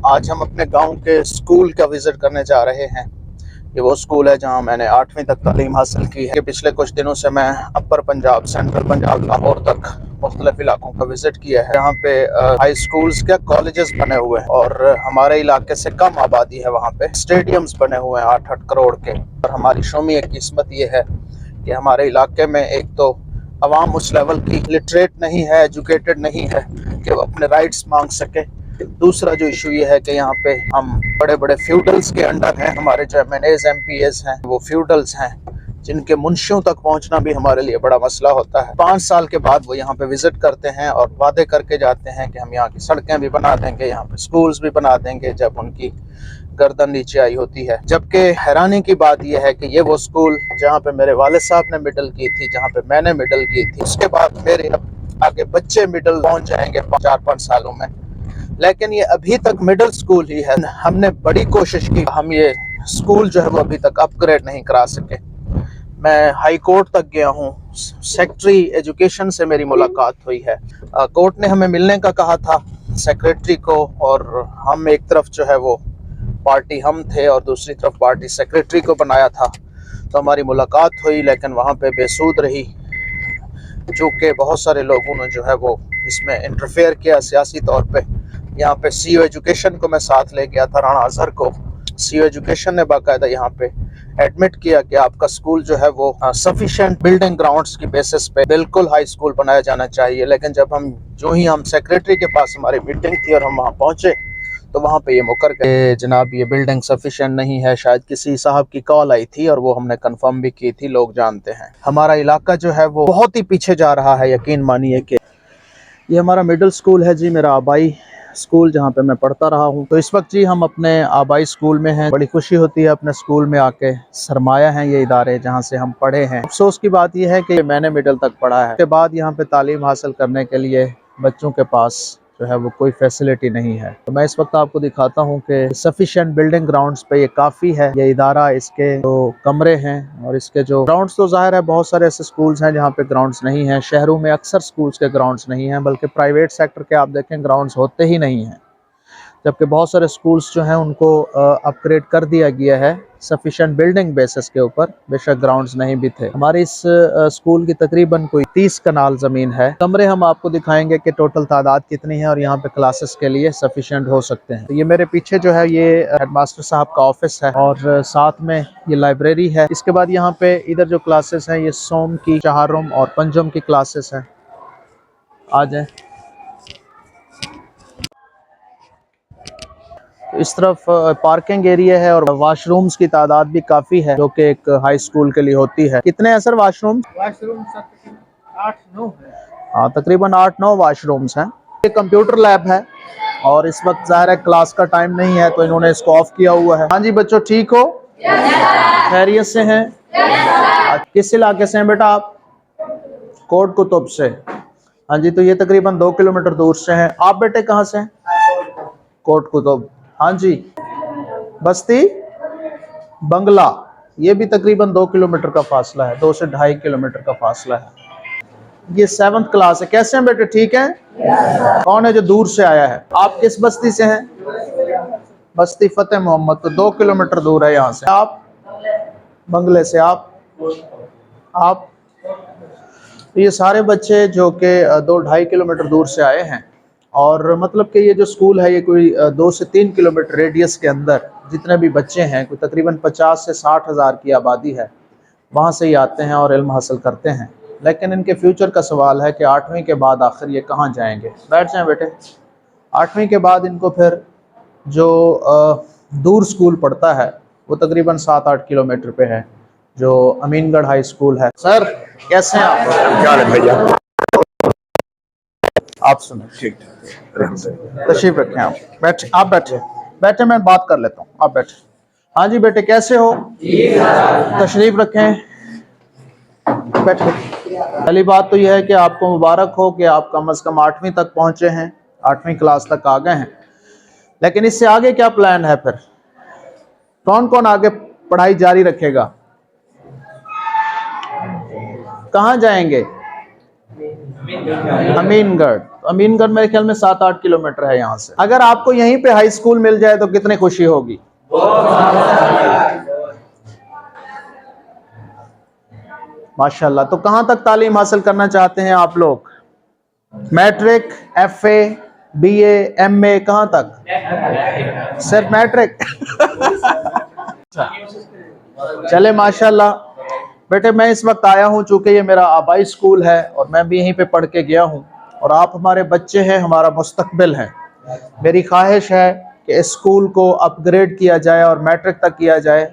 आज हम अपने गांव के स्कूल का विज़िट करने जा रहे हैं। ये वो स्कूल है जहां मैंने 8वीं तक तालीम हासिल की है। पिछले कुछ दिनों से मैं अपर पंजाब, सेंट्रल पंजाब, लाहौर तक मुख्तलिफ इलाकों का विज़िट किया है। यहाँ पे हाई स्कूल्स के कॉलेजेस बने हुए हैं और हमारे इलाके से कम आबादी है। वहाँ पे स्टेडियम्स बने हुए हैं 8-8 करोड़ के। और हमारी शोमी किस्मत ये है कि हमारे इलाके में एक तो अवाम उस लेवल की लिटरेट नहीं है, एजुकेटेड नहीं है कि वो अपने राइट्स मांग सके। दूसरा जो इशू ये है कि यहाँ पे हम बड़े बड़े फ्यूडल्स के अंडर हैं। हमारे जो MNAs MPs हैं वो फ्यूडल्स हैं, जिनके मुंशियों तक पहुँचना भी हमारे लिए बड़ा मसला होता है। 5 साल के बाद वो यहाँ पे विजिट करते हैं और वादे करके जाते हैं कि हम यहाँ की सड़कें भी बना देंगे, यहाँ पे स्कूल्स भी बना देंगे, जब उनकी गर्दन नीचे आई होती है। जबकि हैरानी की बात यह है कि ये वो स्कूल जहाँ पे मेरे वालिद साहब ने मिडिल की थी, जहाँ पे मैंने मिडिल की थी, उसके बाद मेरे आगे बच्चे मिडिल पहुँच जाएंगे 4-5 सालों में, लेकिन ये अभी तक मिडिल स्कूल ही है। हमने बड़ी कोशिश की, हम ये स्कूल जो है वो अभी तक अपग्रेड नहीं करा सके। मैं हाई कोर्ट तक गया हूँ, सेक्रेटरी एजुकेशन से मेरी मुलाकात हुई है। कोर्ट ने हमें मिलने का कहा था सेक्रेटरी को, और हम एक तरफ जो है वो पार्टी हम थे और दूसरी तरफ पार्टी सेक्रेटरी को बनाया था। तो हमारी मुलाकात हुई, लेकिन वहाँ पे बेसूद रही, चूँकि बहुत सारे लोगों ने जो है वो इसमें इंटरफेयर किया सियासी तौर पे। यहाँ पे CEO एजुकेशन को मैं साथ ले गया था, राणा अजहर को। CEO एजुकेशन ने बाकायदा यहाँ पे एडमिट किया कि आपका स्कूल जो है वो सफिशिएंट बिल्डिंग ग्राउंड्स की बेसिस पे बिल्कुल हाई स्कूल बनाया जाना चाहिए। लेकिन जब हम सेक्रेटरी के पास हमारी मीटिंग थी और हम वहाँ पहुँचे तो वहाँ पे ये मुकर गए, जनाब ये बिल्डिंग सफिशिएंट नहीं है। शायद किसी साहब की कॉल आई थी और वो हमने कंफर्म भी की थी। लोग जानते हैं हमारा इलाका जो है वो बहुत ही पीछे जा रहा है। यकीन मानिए कि ये हमारा मिडिल स्कूल है जी, मेरा आबाई स्कूल जहाँ पे मैं पढ़ता रहा हूँ। तो इस वक्त जी हम अपने आबाई स्कूल में हैं। बड़ी खुशी होती है अपने स्कूल में आके। सरमाया हैं ये इदारे जहाँ से हम पढ़े हैं। अफसोस की बात यह है कि मैंने मिडिल तक पढ़ा है, उसके बाद यहाँ पे तालीम हासिल करने के लिए बच्चों के पास जो है वो कोई फैसिलिटी नहीं है। तो मैं इस वक्त आपको दिखाता हूँ कि सफिशिएंट बिल्डिंग ग्राउंड्स पे ये काफ़ी है। ये इदारा, इसके जो कमरे हैं और इसके जो ग्राउंड्स, तो जाहिर है बहुत सारे ऐसे स्कूल्स हैं जहाँ पे ग्राउंड्स नहीं हैं। शहरों में अक्सर स्कूल्स के ग्राउंड्स नहीं हैं, बल्कि प्राइवेट सेक्टर के आप देखें ग्राउंड्स होते ही नहीं हैं। जबकि बहुत सारे स्कूल्स जो हैं उनको अपग्रेड कर दिया गया है सफिशिएंट बिल्डिंग बेसिस के ऊपर, बेशक ग्राउंड्स नहीं भी थे। हमारे इस स्कूल की तकरीबन कोई 30 कनाल ज़मीन है। कमरे हम आपको दिखाएंगे कि टोटल तादाद कितनी है और यहाँ पे क्लासेस के लिए सफिशिएंट हो सकते हैं। तो ये मेरे पीछे जो है ये हेडमास्टर साहब का ऑफिस है और साथ में ये लाइब्रेरी है। इसके बाद यहाँ पे इधर जो क्लासेस हैं ये सोम की, चहारम और पंजम की क्लासेस हैं। आ जाए। इस तरफ पार्किंग एरिया है और वाशरूम्स की तादाद भी काफ़ी है, जो कि एक हाई स्कूल के लिए होती है। कितने हैं सर वाशरूम? 8-9 है। हाँ, तकरीबन 8-9 वाशरूम्स हैं। ये कंप्यूटर लैब है और इस वक्त ज़ाहिर है क्लास का टाइम नहीं है, तो इन्होंने इसको ऑफ किया हुआ है। हाँ जी बच्चों, ठीक हो? खैरियत से हैं? किस इलाके से हैं बेटा आप? कोट कुतुब से। हाँ जी, तो ये तकरीबन 2 किलोमीटर दूर से हैं। आप बेटे कहाँ से हैं? कोट कुतुब। हाँ जी, बस्ती बंगला, ये भी तकरीबन 2 किलोमीटर का फासला है, 2 से 2.5 किलोमीटर का फासला है। ये 7th क्लास है। कैसे हैं बेटे, ठीक हैं? कौन है जो दूर से आया है? आप किस बस्ती से हैं? बस्ती फतेह मोहम्मद, तो 2 किलोमीटर दूर है यहाँ से। आप बंगले से। आप तो ये सारे बच्चे जो कि 2-2.5 किलोमीटर दूर से आए हैं, और मतलब कि ये जो स्कूल है ये कोई 2 से 3 किलोमीटर रेडियस के अंदर जितने भी बच्चे हैं, कोई तकरीबन 50 से 60 हज़ार की आबादी है, वहाँ से ही आते हैं और इल्म हासिल करते हैं। लेकिन इनके फ्यूचर का सवाल है कि 8वीं के बाद आखिर ये कहाँ जाएंगे। बैठ जाएं बेटे। 8वीं के बाद इनको फिर जो दूर स्कूल पड़ता है वो तकरीबन 7-8 किलोमीटर पे है, जो अमीनगढ़ हाई स्कूल है। सर कैसे हैं आप? क्या है भैया? आप सुने, ठीक तशरीफ रखें। आप बैठे, आप बैठे बैठे, मैं बात कर लेता हूँ, आप बैठे। हाँ जी बेटे, कैसे हो? तशरीफ रखें, बैठे। पहली बात तो यह है कि आपको मुबारक हो कि आप कम से कम 8वीं तक पहुंचे हैं, 8वीं क्लास तक आ गए हैं। लेकिन इससे आगे क्या प्लान है फिर? कौन कौन आगे पढ़ाई जारी रखेगा? कहाँ जाएंगे? अमीनगढ़। अमीनगढ़ मेरे ख्याल में 7-8 किलोमीटर है यहाँ से। अगर आपको यहीं पे हाई स्कूल मिल जाए तो कितनी खुशी होगी। माशाल्लाह। तो कहाँ तक तालीम हासिल करना चाहते हैं आप लोग? मैट्रिक, FA, BA, MA, कहाँ तक? सिर्फ मैट्रिक? चले माशाल्लाह। बेटे मैं इस वक्त आया हूँ चूंकि ये मेरा आबाई स्कूल है और मैं भी यहीं पे पढ़ के गया हूँ और आप हमारे बच्चे हैं, हमारा मुस्तकबिल है। मेरी ख्वाहिश है कि इस स्कूल को अपग्रेड किया जाए और मैट्रिक तक किया जाए।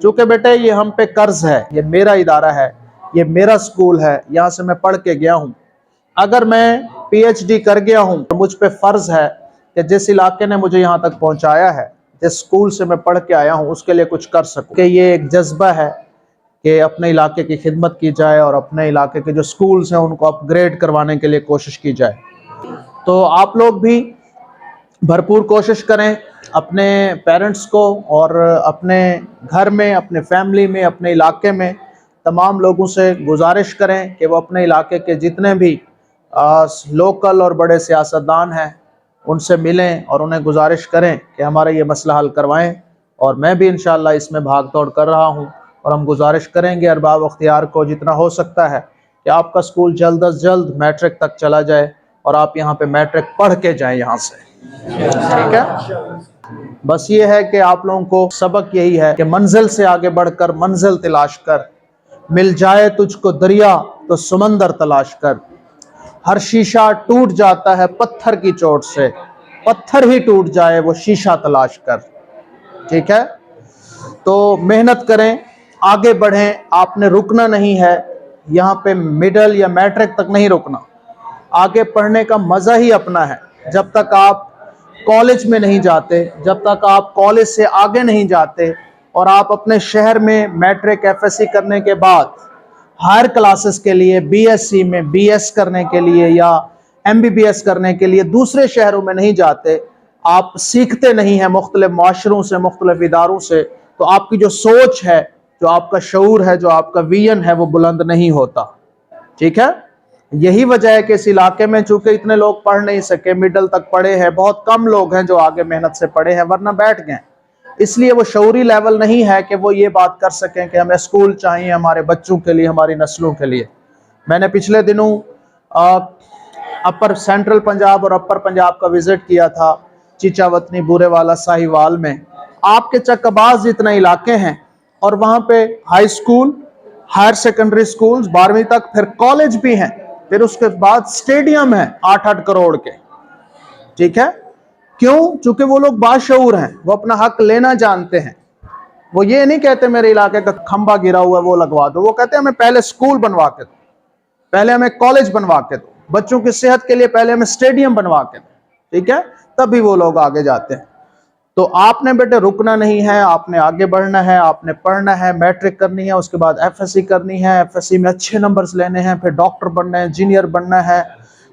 चूँकि बेटे ये हम पे कर्ज है, ये मेरा इदारा है, ये मेरा स्कूल है, यहाँ से मैं पढ़ के गया हूँ। अगर मैं PhD कर गया हूँ तो मुझ पे फ़र्ज़ है कि जिस इलाके ने मुझे यहाँ तक पहुँचाया है, जिस स्कूल से मैं पढ़ के आया हूँ, उसके लिए कुछ कर सकूँ। कि ये एक जज्बा है कि अपने इलाके की खिदमत की जाए और अपने इलाके के जो स्कूल्स हैं उनको अपग्रेड करवाने के लिए कोशिश की जाए। तो आप लोग भी भरपूर कोशिश करें अपने पेरेंट्स को और अपने घर में, अपने फैमिली में, अपने इलाके में तमाम लोगों से गुजारिश करें कि वो अपने इलाके के जितने भी लोकल और बड़े सियासतदान हैं उनसे मिलें और उन्हें गुजारिश करें कि हमारा ये मसला हल करवाएं। और मैं भी इंशाअल्लाह इसमें भाग दौड़ कर रहा हूं और हम गुजारिश करेंगे अरबाब अख्तियार को जितना हो सकता है कि आपका स्कूल जल्द अज जल्द मैट्रिक तक चला जाए और आप यहाँ पे मैट्रिक पढ़ के जाएं यहाँ से। ठीक है। बस ये है कि आप लोगों को सबक यही है कि मंजिल से आगे बढ़कर मंजिल तलाश कर, मिल जाए तुझको दरिया तो समंदर तलाश कर। हर शीशा टूट जाता है पत्थर की चोट से, पत्थर ही टूट जाए वो शीशा तलाश कर। ठीक है। तो मेहनत करें, आगे बढ़ें, आपने रुकना नहीं है। यहाँ पे मिडिल या मैट्रिक तक नहीं रुकना, आगे पढ़ने का मज़ा ही अपना है। जब तक आप कॉलेज में नहीं जाते, जब तक आप कॉलेज से आगे नहीं जाते और आप अपने शहर में मैट्रिक FSC करने के बाद हायर क्लासेस के लिए BSc में BS करने के लिए या MBBS करने के लिए दूसरे शहरों में नहीं जाते, आप सीखते नहीं हैं मुख्तलिफ माशरों से, मुख्तलिफ इदारों से, तो आपकी जो सोच है, जो आपका शऊर है, जो आपका विजन है वो बुलंद नहीं होता। ठीक है। यही वजह है कि इस इलाके में चूंकि इतने लोग पढ़ नहीं सके, मिडिल तक पढ़े हैं, बहुत कम लोग हैं जो आगे मेहनत से पढ़े हैं, वरना बैठ गए। इसलिए वो शऊरी लेवल नहीं है कि वो ये बात कर सकें कि हमें स्कूल चाहिए हमारे बच्चों के लिए, हमारी नस्लों के लिए। मैंने पिछले दिनों अपर सेंट्रल पंजाब और अपर पंजाब का विजिट किया था, चीचावतनी, बूरेवाला, साहिवाल में। आपके चक्काबाज जितने इलाके हैं और वहाँ पे high school, higher secondary school 12वीं तक, फिर कॉलेज भी हैं, फिर उसके बाद स्टेडियम है 8-8 करोड़ के। ठीक है। क्यों? चूंकि वो लोग बाशऊर हैं, वो अपना हक लेना जानते हैं। वो ये नहीं कहते मेरे इलाके का खंबा गिरा हुआ है वो लगवा दो, वो कहते हैं हमें पहले स्कूल बनवा के दो, पहले हमें कॉलेज बनवा के दो, बच्चों की सेहत के लिए पहले हमें स्टेडियम बनवा के दो। ठीक है। तभी वो लोग आगे जाते हैं। तो आपने बेटे रुकना नहीं है, आपने आगे बढ़ना है, आपने पढ़ना है, मैट्रिक करनी है, उसके बाद FSC करनी है, FSC में अच्छे नंबर्स लेने हैं, फिर डॉक्टर बनना है, इंजीनियर बनना है,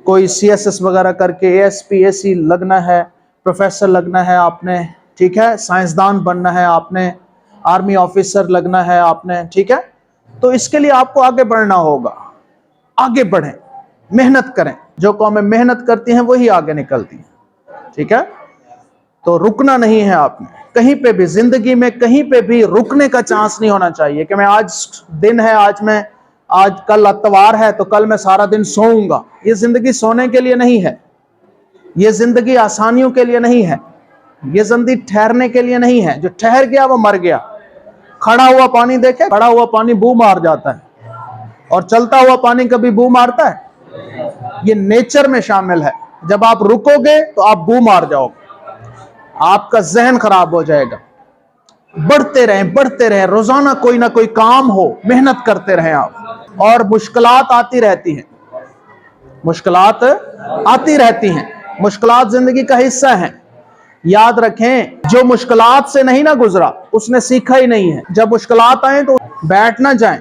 कोई CSS वगैरह करके ASP AC लगना है, प्रोफेसर लगना है आपने। ठीक है। साइंसदान बनना है आपने, आर्मी ऑफिसर लगना है आपने। ठीक है। तो इसके लिए आपको आगे बढ़ना होगा। आगे बढ़ें, मेहनत करें। जो कौमें मेहनत करती हैं वही आगे निकलती हैं। ठीक है। तो रुकना नहीं है आपने कहीं पे भी, जिंदगी में कहीं पे भी रुकने का चांस नहीं होना चाहिए कि मैं आज दिन है, आज कल अतवार है तो कल मैं सारा दिन सोऊंगा। ये जिंदगी सोने के लिए नहीं है, ये जिंदगी आसानियों के लिए नहीं है, ये जिंदगी ठहरने के लिए नहीं है। जो ठहर गया वो मर गया। खड़ा हुआ पानी देखे, खड़ा हुआ पानी बू मार जाता है और चलता हुआ पानी कभी बू मारता है? ये नेचर में शामिल है। जब आप रुकोगे तो आप बू मार जाओगे, आपका जहन खराब हो जाएगा। बढ़ते रहें, रोजाना कोई ना कोई काम हो, मेहनत करते रहें आप। और मुश्किलात आती रहती हैं, मुश्किलात आती रहती हैं, मुश्किलात जिंदगी का हिस्सा हैं। याद रखें, जो मुश्किलात से नहीं ना गुजरा उसने सीखा ही नहीं है। जब मुश्किलात आए तो बैठ ना जाएं,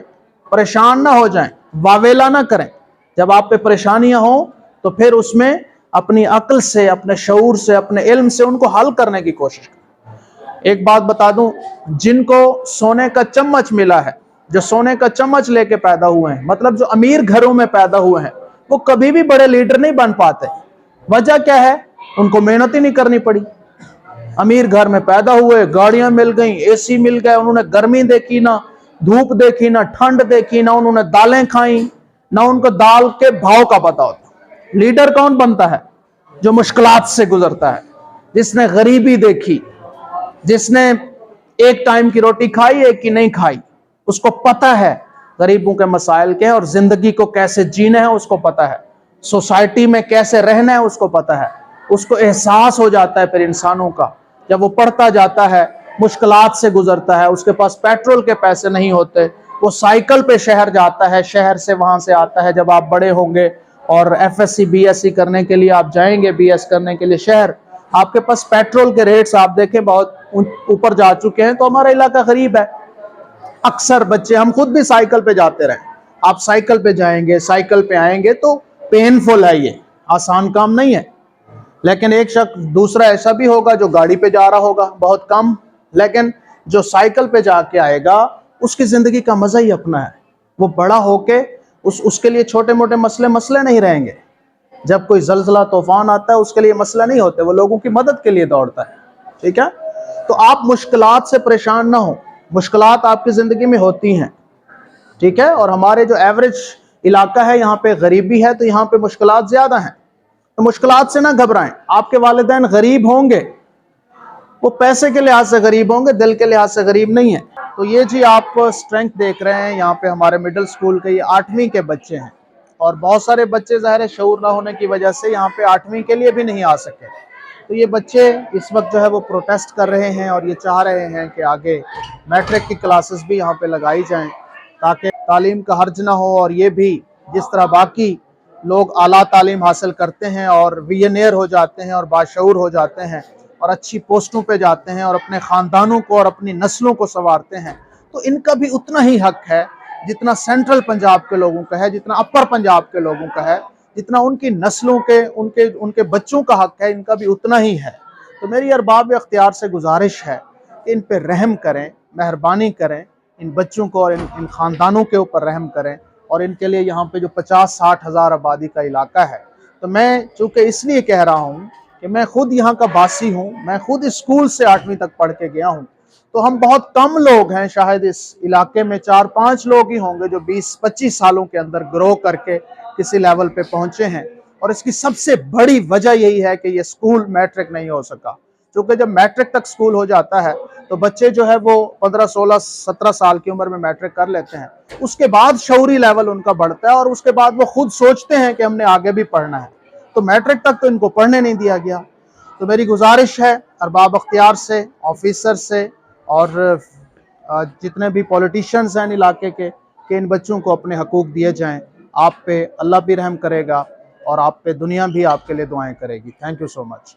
परेशान ना हो जाएं, वावेला ना करें। जब आप पे परेशानियां हो तो फिर उसमें अपनी अक्ल से, अपने शऊर से, अपने इल्म से उनको हल करने की कोशिश करें। एक बात बता दूं, जिनको सोने का चम्मच मिला है, जो सोने का चम्मच लेके पैदा हुए हैं, मतलब जो अमीर घरों में पैदा हुए हैं, वो कभी भी बड़े लीडर नहीं बन पाते। वजह क्या है? उनको मेहनत ही नहीं करनी पड़ी। अमीर घर में पैदा हुए, गाड़ियां मिल गई, एसी मिल गए, उन्होंने गर्मी देखी ना, धूप देखी ना, ठंड देखी ना, उन्होंने दालें खाई ना, उनको दाल के भाव का पता होता। लीडर कौन बनता है? जो मुश्किलात से गुजरता है, जिसने गरीबी देखी, जिसने एक टाइम की रोटी खाई, एक की नहीं खाई, उसको पता है गरीबों के मसाइल के हैं और जिंदगी को कैसे जीना है उसको पता है, सोसाइटी में कैसे रहना है उसको पता है। उसको एहसास हो जाता है फिर इंसानों का, जब वो पढ़ता जाता है, मुश्किलात से गुजरता है, उसके पास पेट्रोल के पैसे नहीं होते, वो साइकिल पे शहर जाता है, शहर से वहां से आता है। जब आप बड़े होंगे और FSC BSc करने के लिए आप जाएंगे, BS करने के लिए शहर, आपके पास पेट्रोल के रेट्स आप देखें बहुत ऊपर जा चुके हैं। तो हमारा इलाका गरीब है, अक्सर बच्चे, हम खुद भी साइकिल पे जाते रहे, आप साइकिल पे जाएंगे, साइकिल पे आएंगे, तो पेनफुल है, ये आसान काम नहीं है। लेकिन एक शख्स दूसरा ऐसा भी होगा जो गाड़ी पे जा रहा होगा, बहुत कम, लेकिन जो साइकिल पे जाके आएगा उसकी जिंदगी का मजा ही अपना है। वो बड़ा होके उसके लिए छोटे मोटे मसले नहीं रहेंगे। जब कोई जलजला तूफान आता है उसके लिए मसला नहीं होते, वो लोगों की मदद के लिए दौड़ता है। ठीक है, तो आप मुश्किलात से परेशान ना हो, मुश्किलात आपकी जिंदगी में होती हैं। ठीक है, और हमारे जो एवरेज इलाका है यहाँ पे गरीबी है, तो यहाँ पे मुश्किलात ज्यादा हैं। तो मुश्किलात से ना घबराएं। आपके वालिदैन गरीब होंगे, वो पैसे के लिहाज से गरीब होंगे, दिल के लिहाज से गरीब नहीं है। तो ये जी आप स्ट्रेंथ देख रहे हैं, यहाँ पे हमारे मिडिल स्कूल के ये 8वीं के बच्चे हैं, और बहुत सारे बच्चे ज़ाहिर है शऊर ना होने की वजह से यहाँ पे 8वीं के लिए भी नहीं आ सके। तो ये बच्चे इस वक्त जो है वो प्रोटेस्ट कर रहे हैं और ये चाह रहे हैं कि आगे मैट्रिक की क्लासेस भी यहाँ पे लगाई जाएं, ताकि तालीम का हर्ज ना हो, और ये भी जिस तरह बाकी लोग आला तालीम हासिल करते हैं और विलियनेयर हो जाते हैं और बाशऊर हो जाते हैं और अच्छी पोस्टों पे जाते हैं और अपने ख़ानदानों को और अपनी नस्लों को संवारते हैं, तो इनका भी उतना ही हक है जितना सेंट्रल पंजाब के लोगों का है, जितना अपर पंजाब के लोगों का है, जितना उनकी नस्लों के उनके बच्चों का हक है, इनका भी उतना ही है। तो मेरी अरबाब इख्तियार से गुजारिश है कि इन पर रहम करें, मेहरबानी करें, इन बच्चों को और इन ख़ानदानों के ऊपर रहम करें। और इनके लिए यहाँ पे जो 50-60 हज़ार आबादी का इलाका है, तो मैं चूँकि इसलिए कह रहा हूँ कि मैं खुद यहाँ का बासी हूँ, मैं खुद इस स्कूल से 8वीं तक पढ़ के गया हूँ। तो हम बहुत कम लोग हैं, शायद इस इलाके में 4-5 लोग ही होंगे जो 20-25 सालों के अंदर ग्रो करके किसी लेवल पे पहुंचे हैं। और इसकी सबसे बड़ी वजह यही है कि ये स्कूल मैट्रिक नहीं हो सका, क्योंकि जब मैट्रिक तक स्कूल हो जाता है तो बच्चे जो है वो 15-16-17 साल की उम्र में मैट्रिक कर लेते हैं। उसके बाद शऊरी लेवल उनका बढ़ता है और उसके बाद वो खुद सोचते हैं कि हमने आगे भी पढ़ना है। तो मैट्रिक तक तो इनको पढ़ने नहीं दिया गया। तो मेरी गुजारिश है अरबाब अख्तियार से, ऑफिसर से और जितने भी पॉलिटिशियंस हैं इलाके के, कि इन बच्चों को अपने हकूक़ दिए जाएं। आप पे अल्लाह भी रहम करेगा और आप पे दुनिया भी आपके लिए दुआएं करेगी। Thank you so much.